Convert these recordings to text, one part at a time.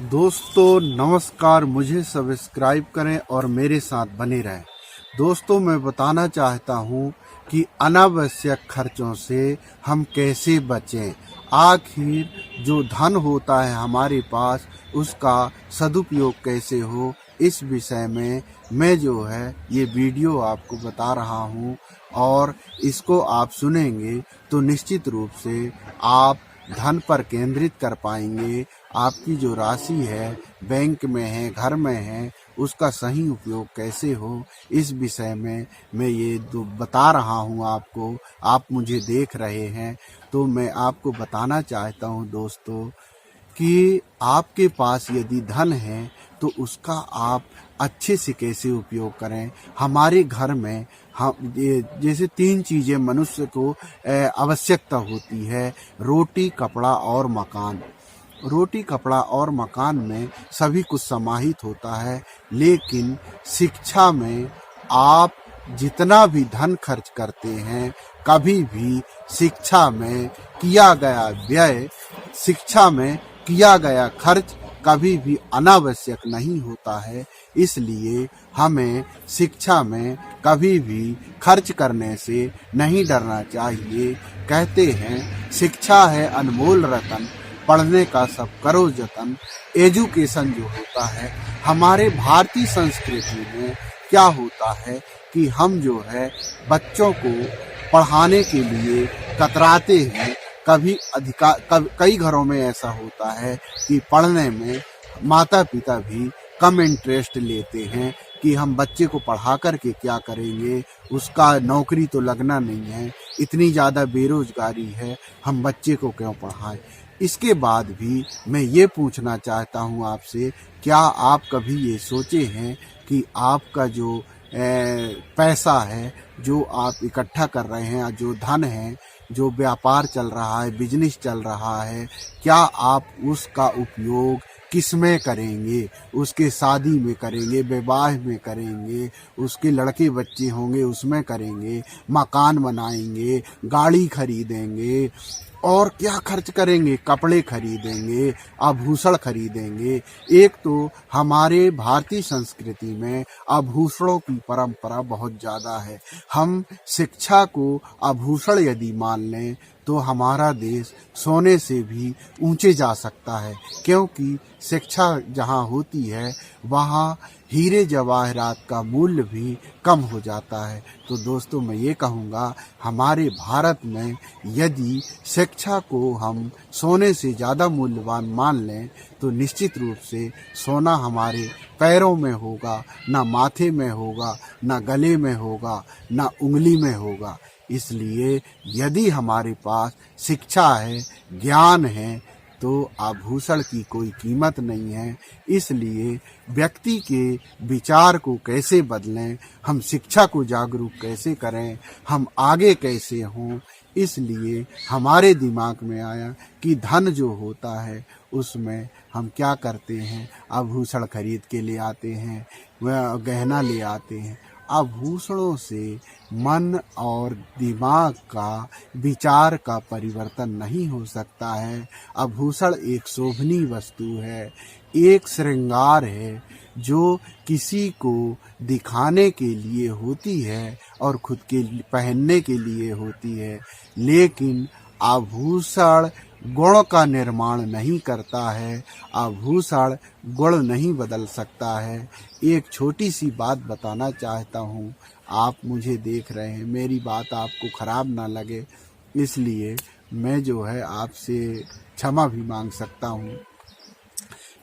दोस्तों नमस्कार, मुझे सब्सक्राइब करें और मेरे साथ बने रहें। दोस्तों मैं बताना चाहता हूं कि अनावश्यक खर्चों से हम कैसे बचें। आखिर जो धन होता है हमारे पास उसका सदुपयोग कैसे हो, इस विषय में मैं जो है ये वीडियो आपको बता रहा हूं और इसको आप सुनेंगे तो निश्चित रूप से आप धन पर केंद्रित कर पाएंगे। आपकी जो राशि है बैंक में है, घर में है, उसका सही उपयोग कैसे हो, इस विषय में मैं ये बता रहा हूँ आपको। आप मुझे देख रहे हैं तो मैं आपको बताना चाहता हूँ दोस्तों कि आपके पास यदि धन है तो उसका आप अच्छे से कैसे उपयोग करें। हमारे घर में हम जैसे 3 चीज़ें मनुष्य को आवश्यकता होती है: रोटी, कपड़ा और मकान। रोटी, कपड़ा और मकान में सभी कुछ समाहित होता है, लेकिन शिक्षा में आप जितना भी धन खर्च करते हैं, कभी भी शिक्षा में किया गया व्यय, शिक्षा में किया गया खर्च कभी भी अनावश्यक नहीं होता है। इसलिए हमें शिक्षा में कभी भी खर्च करने से नहीं डरना चाहिए। कहते हैं शिक्षा है अनमोल रतन, पढ़ने का सब करो जतन। एजुकेशन जो होता है हमारे भारतीय संस्कृति में क्या होता है कि हम जो है बच्चों को पढ़ाने के लिए कतराते हैं। कई घरों में ऐसा होता है कि पढ़ने में माता पिता भी कम इंटरेस्ट लेते हैं कि हम बच्चे को पढ़ा करके क्या करेंगे, उसका नौकरी तो लगना नहीं है, इतनी ज़्यादा बेरोजगारी है, हम बच्चे को क्यों पढ़ाएं। इसके बाद भी मैं ये पूछना चाहता हूँ आपसे, क्या आप कभी ये सोचे हैं कि आपका जो पैसा है, जो आप इकट्ठा कर रहे हैं, जो धन है, जो व्यापार चल रहा है, बिजनेस चल रहा है, क्या आप उसका उपयोग किस में करेंगे? उसके शादी में करेंगे, विवाह में करेंगे, उसके लड़के बच्चे होंगे उसमें करेंगे, मकान बनाएंगे, गाड़ी खरीदेंगे और क्या खर्च करेंगे? कपड़े खरीदेंगे, आभूषण खरीदेंगे। एक तो हमारे भारतीय संस्कृति में आभूषणों की परंपरा बहुत ज़्यादा है। हम शिक्षा को आभूषण यदि मान लें तो हमारा देश सोने से भी ऊंचे जा सकता है, क्योंकि शिक्षा जहाँ होती है वहाँ हीरे जवाहरात का मूल्य भी कम हो जाता है। तो दोस्तों मैं ये कहूँगा, हमारे भारत में यदि शिक्षा को हम सोने से ज़्यादा मूल्यवान मान लें तो निश्चित रूप से सोना हमारे पैरों में होगा, ना माथे में होगा, ना गले में होगा, ना उंगली में होगा। इसलिए यदि हमारे पास शिक्षा है, ज्ञान है, तो आभूषण की कोई कीमत नहीं है। इसलिए व्यक्ति के विचार को कैसे बदलें, हम शिक्षा को जागरूक कैसे करें, हम आगे कैसे हों, इसलिए हमारे दिमाग में आया कि धन जो होता है उसमें हम क्या करते हैं, आभूषण खरीद के ले आते हैं, वह गहना ले आते हैं। आभूषणों से मन और दिमाग का, विचार का परिवर्तन नहीं हो सकता है। आभूषण एक शोभनीय वस्तु है, एक श्रृंगार है जो किसी को दिखाने के लिए होती है और खुद के पहनने के लिए होती है, लेकिन आभूषण गुण का निर्माण नहीं करता है। आभूषण गुण नहीं बदल सकता है। एक छोटी सी बात बताना चाहता हूँ, आप मुझे देख रहे हैं, मेरी बात आपको खराब ना लगे इसलिए मैं जो है आपसे क्षमा भी मांग सकता हूँ।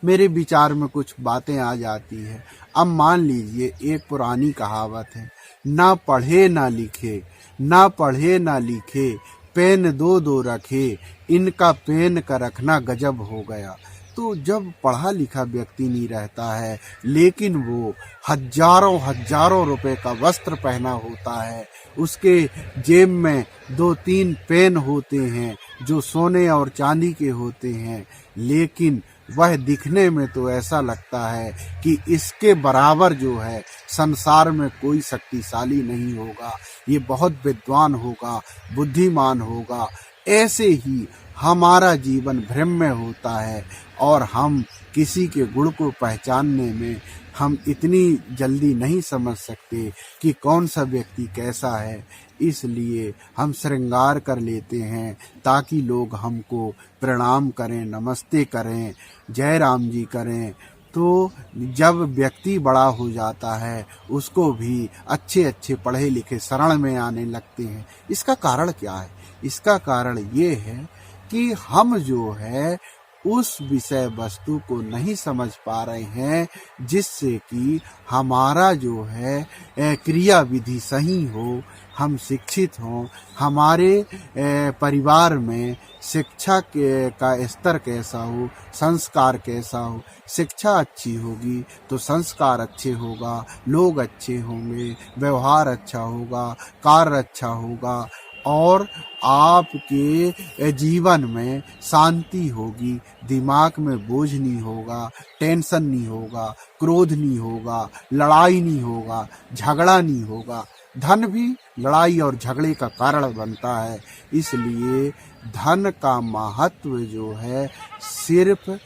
मेरे विचार में कुछ बातें आ जाती है। अब मान लीजिए एक पुरानी कहावत है, ना पढ़े ना लिखे, ना पढ़े ना लिखे, पेन दो दो रखे, इनका पेन का रखना गजब हो गया। तो जब पढ़ा लिखा व्यक्ति नहीं रहता है लेकिन वो हजारों हजारों रुपए का वस्त्र पहना होता है, उसके जेब में 2-3 पेन होते हैं जो सोने और चांदी के होते हैं, लेकिन वह दिखने में तो ऐसा लगता है कि इसके बराबर जो है संसार में कोई शक्तिशाली नहीं होगा, ये बहुत विद्वान होगा, बुद्धिमान होगा। ऐसे ही हमारा जीवन भ्रम में होता है और हम किसी के गुण को पहचानने में हम इतनी जल्दी नहीं समझ सकते कि कौन सा व्यक्ति कैसा है। इसलिए हम श्रृंगार कर लेते हैं ताकि लोग हमको प्रणाम करें, नमस्ते करें, जय राम जी करें। तो जब व्यक्ति बड़ा हो जाता है उसको भी अच्छे अच्छे पढ़े लिखे शरण में आने लगते हैं। इसका कारण क्या है? इसका कारण ये है कि हम जो है उस विषय वस्तु को नहीं समझ पा रहे हैं जिससे कि हमारा जो है क्रिया विधि सही हो, हम शिक्षित हों, हमारे परिवार में शिक्षा का स्तर कैसा हो, संस्कार कैसा हो। शिक्षा अच्छी होगी तो संस्कार अच्छे होगा, लोग अच्छे होंगे, व्यवहार अच्छा होगा, कार्य अच्छा होगा और आपके जीवन में शांति होगी, दिमाग में बोझ नहीं होगा, टेंशन नहीं होगा, क्रोध नहीं होगा, लड़ाई नहीं होगा, झगड़ा नहीं होगा। धन भी लड़ाई और झगड़े का कारण बनता है। इसलिए धन का महत्व जो है सिर्फ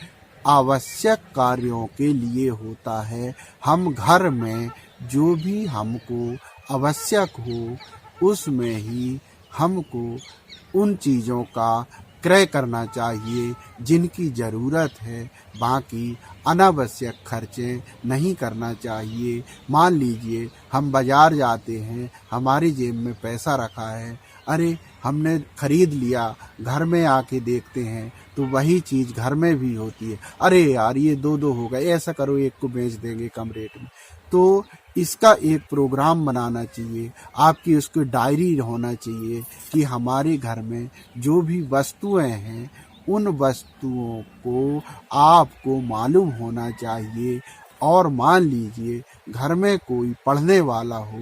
आवश्यक कार्यों के लिए होता है। हम घर में जो भी हमको आवश्यक हो उसमें ही हमको उन चीज़ों का क्रय करना चाहिए जिनकी ज़रूरत है। बाकी अनावश्यक खर्चे नहीं करना चाहिए। मान लीजिए हम बाज़ार जाते हैं, हमारी जेब में पैसा रखा है, अरे हमने खरीद लिया, घर में आके देखते हैं तो वही चीज़ घर में भी होती है। अरे यार ये दो दो हो गए, ऐसा करो एक को बेच देंगे कम रेट में। तो इसका एक प्रोग्राम बनाना चाहिए, आपकी उसकी डायरी होना चाहिए कि हमारे घर में जो भी वस्तुएं हैं उन वस्तुओं को आपको मालूम होना चाहिए। और मान लीजिए घर में कोई पढ़ने वाला हो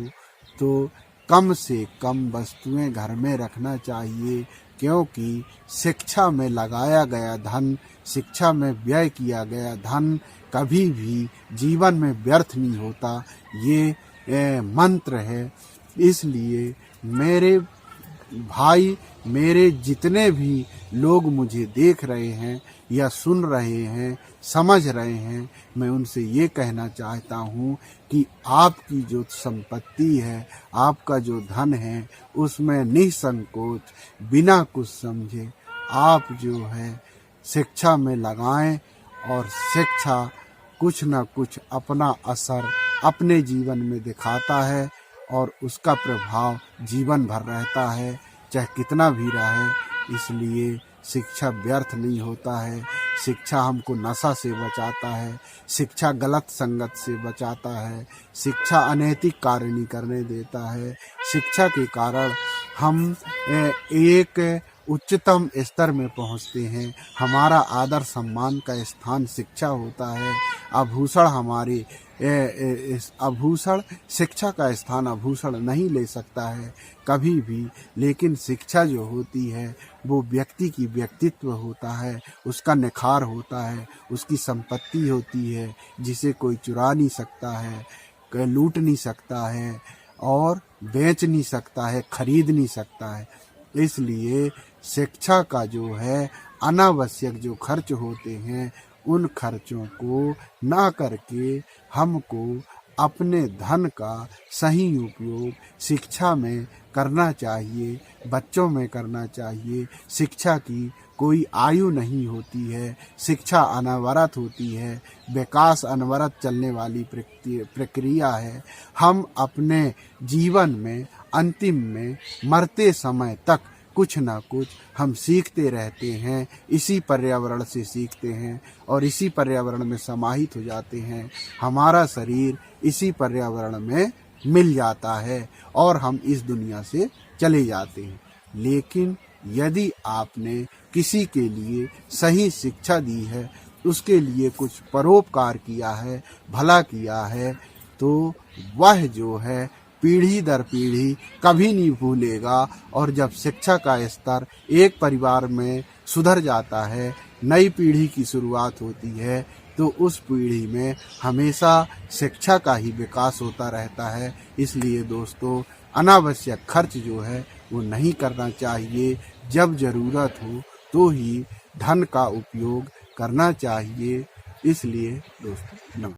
तो कम से कम वस्तुएं घर में रखना चाहिए, क्योंकि शिक्षा में लगाया गया धन, शिक्षा में व्यय किया गया धन कभी भी जीवन में व्यर्थ नहीं होता। ये मंत्र है। इसलिए मेरे भाई, मेरे जितने भी लोग मुझे देख रहे हैं या सुन रहे हैं, समझ रहे हैं, मैं उनसे ये कहना चाहता हूँ कि आपकी जो संपत्ति है, आपका जो धन है, उसमें निसंकोच बिना कुछ समझे आप जो है शिक्षा में लगाएं और शिक्षा कुछ न कुछ अपना असर अपने जीवन में दिखाता है और उसका प्रभाव जीवन भर रहता है, चाहे कितना भी रहे। इसलिए शिक्षा व्यर्थ नहीं होता है। शिक्षा हमको नशा से बचाता है, शिक्षा गलत संगत से बचाता है, शिक्षा अनैतिक कार्य नहीं करने देता है। शिक्षा के कारण हम एक उच्चतम स्तर में पहुंचते हैं। हमारा आदर सम्मान का स्थान शिक्षा होता है। आभूषण हमारे आभूषण शिक्षा का स्थान आभूषण नहीं ले सकता है कभी भी, लेकिन शिक्षा जो होती है वो व्यक्ति की व्यक्तित्व होता है, उसका निखार होता है, उसकी संपत्ति होती है जिसे कोई चुरा नहीं सकता है, लूट नहीं सकता है और बेच नहीं सकता है, खरीद नहीं सकता है। इसलिए शिक्षा का जो है अनावश्यक जो खर्च होते हैं उन खर्चों को ना करके हमको अपने धन का सही उपयोग शिक्षा में करना चाहिए, बच्चों में करना चाहिए। शिक्षा की कोई आयु नहीं होती है, शिक्षा अनवरत होती है, विकास अनवरत चलने वाली प्रक्रिया है। हम अपने जीवन में अंतिम में मरते समय तक कुछ ना कुछ हम सीखते रहते हैं, इसी पर्यावरण से सीखते हैं और इसी पर्यावरण में समाहित हो जाते हैं। हमारा शरीर इसी पर्यावरण में मिल जाता है और हम इस दुनिया से चले जाते हैं। लेकिन यदि आपने किसी के लिए सही शिक्षा दी है, उसके लिए कुछ परोपकार किया है, भला किया है, तो वह जो है पीढ़ी दर पीढ़ी कभी नहीं भूलेगा। और जब शिक्षा का स्तर एक परिवार में सुधर जाता है, नई पीढ़ी की शुरुआत होती है, तो उस पीढ़ी में हमेशा शिक्षा का ही विकास होता रहता है। इसलिए दोस्तों, अनावश्यक खर्च जो है वो नहीं करना चाहिए। जब ज़रूरत हो तो ही धन का उपयोग करना चाहिए। इसलिए दोस्तों नमस्कार।